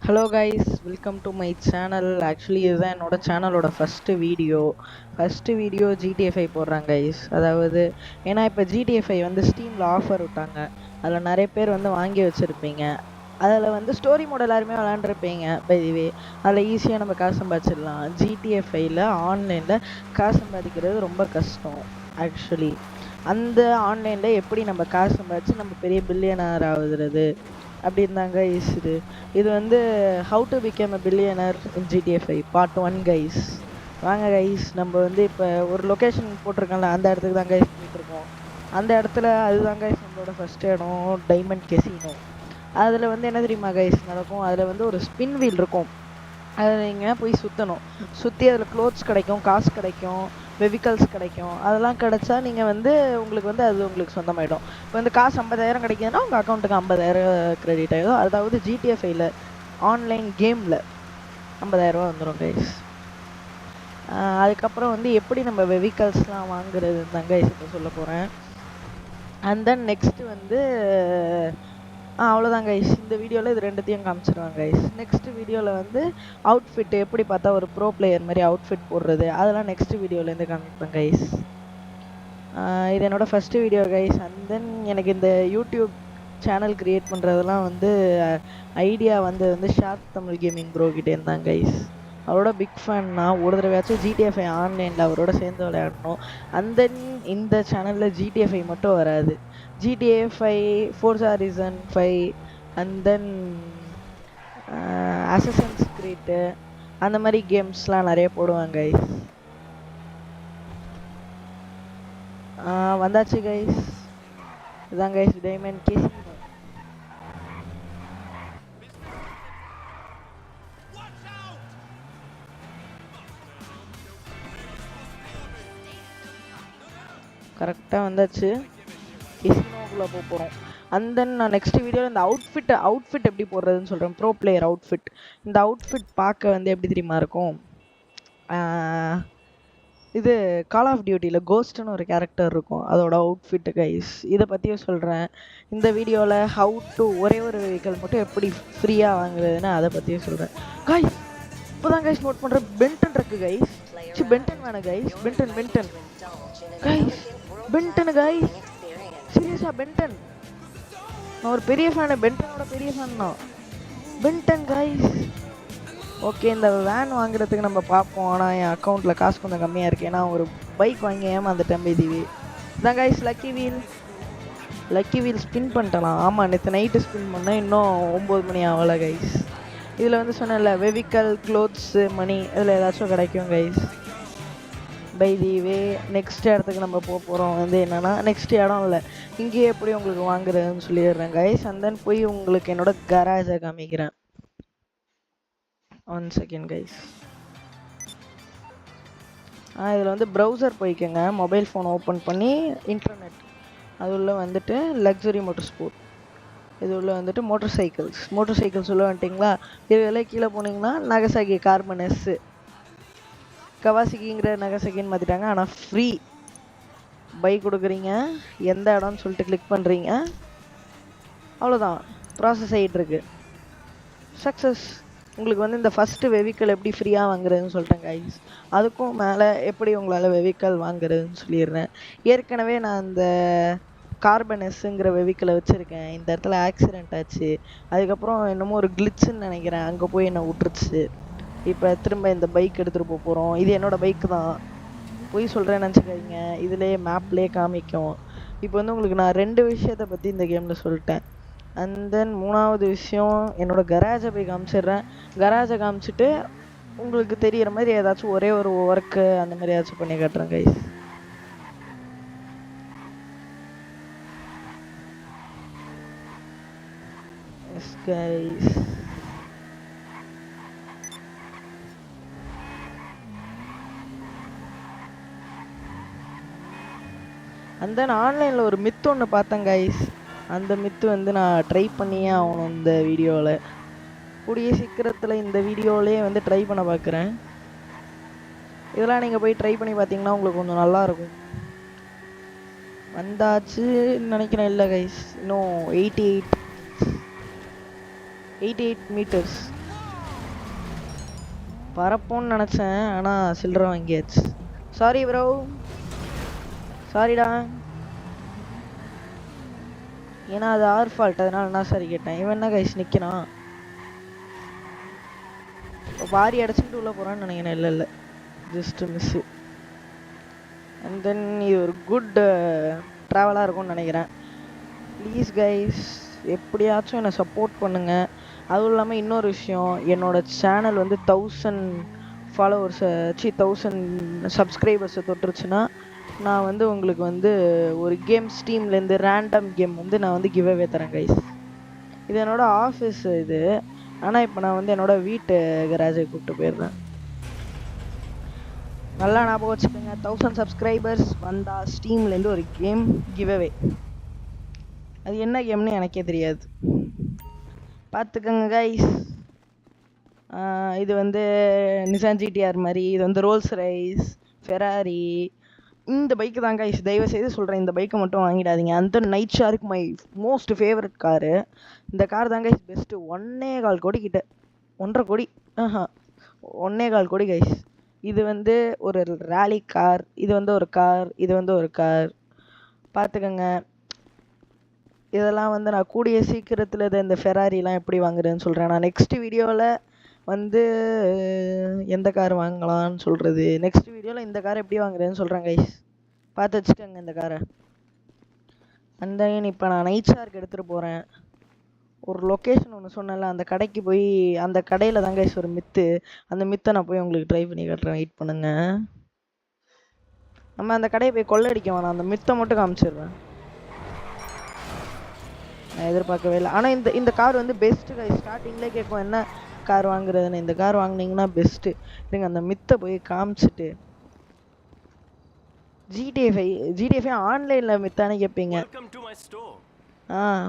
Hello guys, welcome to my channel. Actually இதுதான் என்னோட சேனலோட ஃபஸ்ட்டு வீடியோ ஜிடிஎஃப்ஐ போடுறாங்க கைஸ். அதாவது ஏன்னா இப்போ ஜிடிஎஃப்ஐ வந்து ஸ்டீமில் ஆஃபர் விட்டாங்க. அதில் நிறைய பேர் வந்து வாங்கி வச்சுருப்பீங்க. அதில் வந்து ஸ்டோரி மோட் எல்லாருமே விளாண்டுருப்பீங்க. பைதிவே அதில் ஈஸியாக நம்ம காசு சம்பாதிச்சிடலாம். ஜிடிஎஃப்ஐயில் ஆன்லைனில் காசு சம்பாதிக்கிறது ரொம்ப கஷ்டம். ஆக்சுவலி அந்த ஆன்லைனில் எப்படி நம்ம காசு சம்பாதிச்சு நம்ம பெரிய பில்லியனர் ஆகுறது அப்படி இருந்தாங்க கைஸ். இது வந்து how to become a billionaire in ஜிடிஎஃப்ஐ part 1 guys. வாங்க கைஸ், நம்ம வந்து இப்போ ஒரு லொக்கேஷன் போட்டிருக்கோம்ல, அந்த இடத்துக்கு தான் கைஸ் போயிட்டுருக்கோம். அந்த இடத்துல அதுதான் கைஸ் நம்மளோட ஃபஸ்ட் இடம், டைமண்ட் கெசினோ. அதில் வந்து என்ன தெரியுமா கைஸ் நடக்கும், அதில் வந்து ஒரு ஸ்பின் வீல் இருக்கும். அதில் நீங்கள் போய் சுற்றணும். சுற்றி அதில் க்ளோத்ஸ் கிடைக்கும், காசு கிடைக்கும், வெஹிக்கல்ஸ் கிடைக்கும். அதெல்லாம் கிடைச்சா நீங்கள் வந்து உங்களுக்கு வந்து அது உங்களுக்கு சொந்தமாயிடும். இப்போ வந்து காசு 50,000 கிடைக்குதுன்னா உங்கள் அக்கௌண்ட்டுக்கு 50,000 கிரெடிட் ஆகிடும். அதாவது ஜிடிஎஃப்ஐயில் ஆன்லைன் கேமில் 50,000 வந்துடும் கைஸ். அதுக்கப்புறம் வந்து எப்படி நம்ம வெஹிக்கல்ஸ்லாம் வாங்குறது தான் கைஸ் இப்போ சொல்ல போகிறேன். அண்ட் தென் நெக்ஸ்ட்டு வந்து அவ்வளோதான் கைஸ். இந்த வீடியோவில் இது ரெண்டுத்தையும் காமிச்சிருவாங்க கைஸ். நெக்ஸ்ட் வீடியோவில் வந்து அவுட்ஃபிட் எப்படி பார்த்தா ஒரு ப்ரோ பிளேயர் மாதிரி அவுட்ஃபிட் போடுறது அதெல்லாம் நெக்ஸ்ட் வீடியோலேருந்து காமிப்பேன் கைஸ். இது என்னோடய first video guys. And then எனக்கு இந்த யூடியூப் சேனல் க்ரியேட் பண்ணுறதெல்லாம் வந்து ஐடியா வந்து ஷார்ப் தமிழ் கேமிங் ப்ரோ கிட்டே இருந்தாங்க கைஸ். அவரோட பிக் ஃபேன் நான். ஒரு தடவையாச்சும் ஜிடிஎஃப்ஐ ஆன்லைனில் அவரோட சேர்ந்து விளையாடணும். அண்ட் தென் இந்த சேனலில் ஜிடிஎஃப்ஐ மட்டும் வராது, ஜிடிஎஃப்ஐ, ஃபோர்ஸா ஹாரிசன் 5, அண்ட் தென் அசசன்ஸ் கிரீட்டு அந்த மாதிரி கேம்ஸ்லாம் நிறைய போடுவாங்க கைஸ். வந்தாச்சு கைஸ். இதுதான் கைஸ் டைமண்ட் கேசினோ. கரெக்டாக வந்தாச்சு. கெசினோக்குள்ளே போகிறோம். அண்ட் தென் நான் நெக்ஸ்ட் வீடியோவில் இந்த அவுட்ஃபிட் எப்படி போடுறதுன்னு சொல்கிறேன். Bro player outfit. இந்த அவுட்ஃபிட் பார்க்க வந்து எப்படி தெரியுமா இருக்கும், இது கால் ஆஃப் டியூட்டியில் கோஸ்ட்னு ஒரு கேரக்டர் இருக்கும், அதோட அவுட்ஃபிட்டு கைஸ். இதை பற்றியும் சொல்கிறேன் இந்த வீடியோவில். ஹவு டு ஒரே ஒரு வெஹிக்கல் மட்டும் எப்படி ஃப்ரீயாக வாங்குறதுன்னு அதை பற்றியும் சொல்கிறேன் கைஸ். இப்போ தான் கைஸ் நோட் பண்ணுறேன், பென்டன் இருக்குது கைஸ். பென்டன் வேணும் guys. Ben 10 guys, Ben 10 guys. சீரியஸாக பென்டன், நான் ஒரு பெரிய ஃபேனு, பென்டனோட பெரிய ஃபேன் தான். Ben 10 guys. ஓகே, இந்த வேன் வாங்குறதுக்கு நம்ம பார்ப்போம். ஆனால் என் அக்கௌண்ட்டில் காசு கொஞ்சம் கம்மியாக இருக்குது. ஏன்னா ஒரு பைக் வாங்கி ஏமாந்துட்டேன் இதுவே. இதான் கைஸ் லக்கி வீல் ஸ்பின் பண்ணிட்டலாம். ஆமாம், நேற்று நைட்டு ஸ்பின் பண்ணேன், இன்னும் 9 மணி ஆகலை கைஸ். இதில் வந்து சொன்னேன்ல, வெஹிக்கல், க்ளோத்ஸு, மணி, இதில் ஏதாச்சும் கிடைக்கும் guys. By the way next இடத்துக்கு நம்ம போகிறோம் வந்து என்னென்னா, நெக்ஸ்ட் இடம் இல்லை, இங்கேயே எப்படி உங்களுக்கு வாங்குறதுன்னு சொல்லிடுறேன் கைஸ். அண்ட் தென் போய் உங்களுக்கு என்னோட கராஜை காமிக்கிறேன். 1 செகண்ட் கைஸ். இதில் வந்து ப்ரௌசர் போய்க்கோங்க, மொபைல் ஃபோன் ஓப்பன் பண்ணி இன்டர்நெட், அது உள்ள வந்துட்டு லக்ஸுரி மோட்டர் ஸ்போர்ட், இது உள்ள வந்துட்டு மோட்டர் சைக்கிள்ஸ் உள்ள வந்துட்டிங்களா. இதெல்லாம் கீழே போனீங்கன்னா நகசாகி கார்பன் எஸ் கவாசிக்கிங்கிற நகசாகின்னு மாற்றிட்டாங்க. ஆனால் ஃப்ரீ பைக் கொடுக்குறீங்க. எந்த இடம்னு சொல்லிட்டு கிளிக் பண்ணுறீங்க, அவ்வளோதான். ப்ராசஸ் ஆகிட்டுருக்கு. சக்ஸஸ். உங்களுக்கு வந்து இந்த ஃபஸ்ட்டு வெஹிக்கிள் எப்படி ஃப்ரீயாக வாங்குறதுன்னு சொல்லிட்டேன் கைஸ். அதுக்கும் மேலே எப்படி உங்களால் வெஹிக்கிள் வாங்குறதுன்னு சொல்லிடுறேன். ஏற்கனவே நான் இந்த கார்பன் எஸ்ஸுங்கிற வெஹிக்கிளை வச்சுருக்கேன். இந்த இடத்துல ஆக்சிடெண்ட் ஆச்சு, அதுக்கப்புறம் என்னமோ ஒரு கிளிச்சுன்னு நினைக்கிறேன், அங்கே போய் என்னை விட்டுருச்சு. இப்போ திரும்ப இந்த பைக் எடுத்துகிட்டு போகிறோம். இது என்னோடய பைக்கு தான், போய் சொல்கிறேன்னு நினச்சிக்காதீங்க, இதிலே மேப்லேயே காமிக்கும். இப்போ வந்து உங்களுக்கு நான் 2 விஷயத்தை பற்றி இந்த கேமில் சொல்லிட்டேன். அண்ட் தென் 3வது விஷயம், என்னோடய கராஜை போய் காமிச்சிடுறேன். கராஜை காமிச்சிட்டு உங்களுக்கு தெரிகிற மாதிரி ஏதாச்சும் ஒரே ஒரு ஒர்க்கு அந்த மாதிரி ஏதாச்சும் பண்ணி காட்டுறேன் guys. S guys. And then ஆன்லைனில் ஒரு மித்து ஒன்று பார்த்தேன் கைஸ். அந்த மித்து வந்து நான் ட்ரை பண்ணியே ஆகணும் இந்த வீடியோவில். கூடிய சீக்கிரத்தில் இந்த வீடியோவிலே வந்து ட்ரை பண்ண பார்க்குறேன். இதெல்லாம் நீங்கள் போய் ட்ரை பண்ணி பார்த்தீங்கன்னா உங்களுக்கு கொஞ்சம் நல்லாயிருக்கும். வந்தாச்சுன்னு நினைக்கிறேன். இல்லை கைஸ், இன்னும் 88 மீட்டர்ஸ். பரப்போன்னு நினச்சேன், ஆனால் சில்லறை வாங்கியாச்சு. சாரி ப்ரோ, சாரிடா. ஏன்னா அது ஆர் ஃபால்ட், அதனால நான் சரி கேட்டேன். இவன் என்ன கைஸ் நிற்கிறான், வாரி அடைச்சிட்டு உள்ளே போகிறான்னு நினைக்கிறேன். இல்லை இல்லை, ஜஸ்ட் மிஸ்ஸு. அண்ட் தென் இது ஒரு குட் ட்ராவலாக இருக்கும்னு நினைக்கிறேன். ப்ளீஸ் கைஸ் எப்படியாச்சும் என்னை சப்போர்ட் பண்ணுங்கள். அதுவும் இல்லாமல் இன்னொரு விஷயம், என்னோடய சேனல் வந்து 1000 ஃபாலோவர்ஸை 1000 சப்ஸ்கிரைபர்ஸை தொட்டுருச்சுன்னா நான் வந்து உங்களுக்கு வந்து ஒரு கேம் ஸ்டீம்லேருந்து ரேண்டம் கேம் வந்து நான் வந்து கிவ் அவே தரேன் கைஸ். இது என்னோடய ஆஃபீஸ் இது, ஆனால் இப்போ நான் வந்து என்னோடய வீட்டு கராஜை கூப்பிட்டு போயிடுறேன். நல்லா ஞாபகம் வச்சுக்கோங்க, 1000 சப்ஸ்கிரைபர்ஸ் வந்தால் ஸ்டீம்லேருந்து ஒரு கேம் கிவ் அவே. அது என்ன கேம்னு எனக்கே தெரியாது, பார்த்துக்கோங்க கைஸ். இது வந்து நிசான் ஜிடிஆர் மாதிரி, இது வந்து ரோல்ஸ் ரைஸ், ஃபெராரி. இந்த பைக்கு தான் கைஸ், தயவு செய்து சொல்கிறேன், இந்த பைக்கை மட்டும் வாங்கிடாதீங்க. அந்த night shark my most favourite car. இந்த கார் தான் கைஸ் பெஸ்ட்டு. 1.25 கோடி கிட்ட, 1.5 கோடி, 1.25 கோடி கைஸ். இது வந்து ஒரு ரேலி கார், இது வந்து ஒரு கார், இது வந்து ஒரு கார். பார்த்துக்கோங்க. இதெல்லாம் வந்து நான் கூடிய சீக்கிரத்தில் இந்த ஃபெராரிலாம் எப்படி வாங்குறதுன்னு சொல்கிறேன். நான் நெக்ஸ்ட் வீடியோவில் வந்து எந்த கார் வாங்கலாம்னு சொல்கிறது, நெக்ஸ்ட் வீடியோவில் இந்த காரை எப்படி வாங்குறதுன்னு சொல்கிறேன் கைஸ், பார்த்து வச்சுக்கோங்க இந்த காரை. அந்த இப்போ நான் நைட் ஷார்க் எடுத்துகிட்டு போகிறேன். ஒரு லொக்கேஷன் ஒன்று சொன்னேன்ல, அந்த கடைக்கு போய், அந்த கடையில் தான் கைஸ் ஒரு மித்து, அந்த மித்தை நான் போய் உங்களுக்கு ட்ரை பண்ணி காட்டுறேன், வெயிட் பண்ணுங்க. நம்ம அந்த கடையை போய் கொள்ளடிக்க வேணாம், அந்த மித்தை மட்டும் காமிச்சிடுறேன். நான் எதிர்பார்க்கவே இல்லை, ஆனால் இந்த கார் வந்து பெஸ்ட்டு கைஸ். ஸ்டார்டிங்லேயே கேட்கும் என்ன கார் வாங்குறதுன்னு. இந்த கார் வாங்கினீங்கன்னா பெஸ்ட்டு. நீங்கள் அந்த மித்தை போய் காமிச்சிட்டு, ஜிடிஎஃப் ஆன்லைனில் மித்தானே கேட்பீங்க.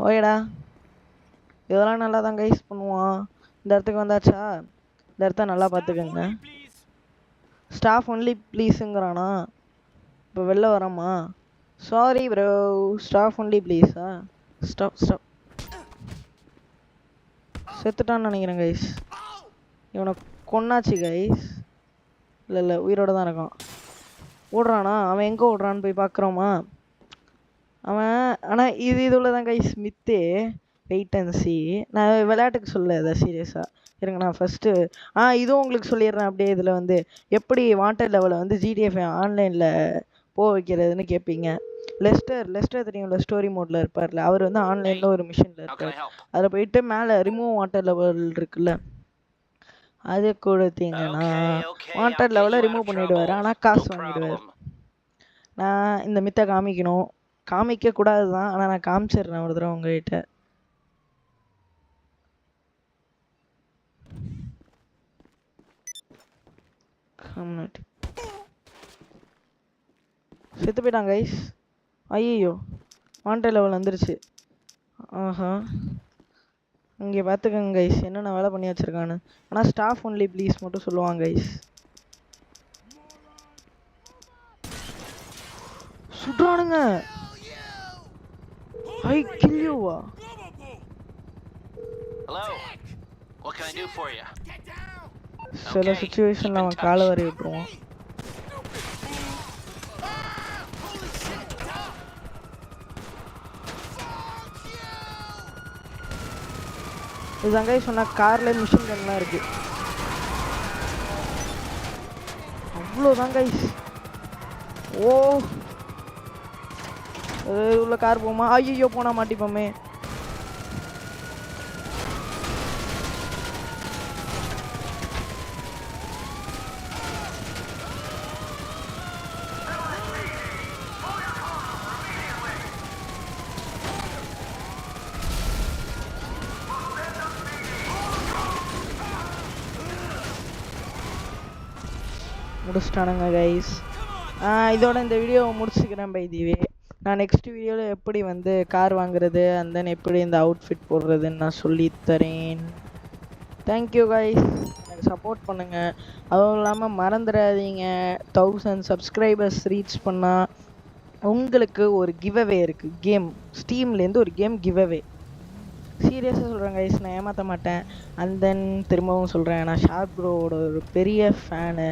ஓகேடா, இதெல்லாம் நல்லா தான் கைஸ் பண்ணுவான். இந்த இடத்துக்கு வந்தாச்சா, இந்த இடத்த நல்லா பார்த்துக்கோங்க. ஸ்டாஃப் ஒன்லி ப்ளீஸுங்கிறானா, இப்போ வெளில வராமா? சாரி ப்ரோ, ஸ்டாஃப் ஒன்லி ப்ளீஸா? ஸ்டாப் செத்துட்டான்னு நினைக்கிறேன் கைஸ். இவனை கொன்னாச்சு கைஸ். இல்லை உயிரோட தான் இருக்கான். ஓடுறானா அவன், எங்கே ஓடுறான்னு போய் பார்க்குறோமா அவன். ஆனால் இது உள்ளதான் கைஸ் மித்தே. Wait and see. நான் விளையாட்டுக்கு சொல்ல இதை சீரியஸாக இருங்க. நான் ஃபஸ்ட்டு இதுவும் உங்களுக்கு சொல்லிடுறேன் அப்படியே. இதில் வந்து எப்படி வாண்டட் லெவலில் வந்து ஜிடிஎஃப் ஆன்லைனில் போக வைக்கிறதுன்னு கேட்பீங்க. லெஸ்டர் தெரியும்ல, ஸ்டோரி மோடில் இருப்பார்ல, அவர் வந்து ஆன்லைனில் ஒரு மிஷினில் இருப்பார். அதில் போயிட்டு மேலே ரிமூவ் வாண்டட் லெவல் இருக்குல்ல, அது கொடுத்தீங்கன்னா வாண்டட் லெவலில் ரிமூவ் பண்ணிவிடுவார். ஆனால் காசு வாங்கிடுவார். நான் இந்த மித்தை காமிக்கணும், காமிக்கக்கூடாது தான், ஆனால் நான் காமிச்சிடுறேன் ஒரு தடவை உங்கள்கிட்ட. செத்து போயிட்டாங்க கைஸ். ஐயோ, வாண்டட் லெவல் வந்துருச்சு. ஆஹா, இங்கே பார்த்துக்கங்க கைஸ் என்னென்ன வேலை பண்ணி வச்சுருக்கான்னு. ஆனால் ஸ்டாஃப் ஒன்லி ப்ளீஸ் மட்டும் சொல்லுவாங்க கைஸ். சுடுறானுங்க. ஐ கில் யூவா? சில சிச்சுவேஷனில் அவன் காலை வரை விட்டுருவான். இதுதான் கைஸ் சொன்ன, காரில் மிஷின் கன்லாம் இருக்கு. அவ்வளோதான் கைஸ். ஓ, உள்ள கார் போமா? ஐயோ, போனா மாட்டிப்போமே. முடிச்சிட்டானுங்க கைஸ். இதோட இந்த வீடியோவை முடிச்சுக்கிறேன். பை தி வே, நான் நெக்ஸ்ட் வீடியோவில் எப்படி வந்து கார் வாங்குறது அண்ட் தென் எப்படி இந்த அவுட்ஃபிட் போடுறதுன்னு நான் சொல்லித்தரேன். தேங்க்யூ கைஸ், எனக்கு சப்போர்ட் பண்ணுங்கள். அதுவும் இல்லாமல் மறந்துடாதீங்க, 1000 சப்ஸ்கிரைபர்ஸ் ரீச் பண்ணால் உங்களுக்கு ஒரு கிவ் அவே இருக்குது. கேம் ஸ்டீம்லேருந்து ஒரு கேம் கிவ் அவே. சீரியஸாக சொல்கிறேன் கைஸ், நான் ஏமாற்ற மாட்டேன். அண்ட் தென் திரும்பவும் சொல்கிறேன், நான் ஷார்ப் ப்ரோவோட ஒரு பெரிய ஃபேனு.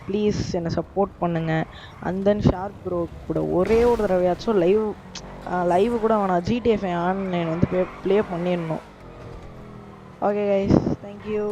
ப்ளீஸ் என்னை சப்போர்ட் பண்ணுங்கள். அண்ட் தென் ஷார்ப் ப்ரோ கூட ஒரே ஒரு தடவையாச்சும் லைவ் கூட வேணாம், ஜிடிஎஃப்ஐ ஆன்லைன் வந்து ப்ளே பண்ணிடணும். Okay guys, thank you.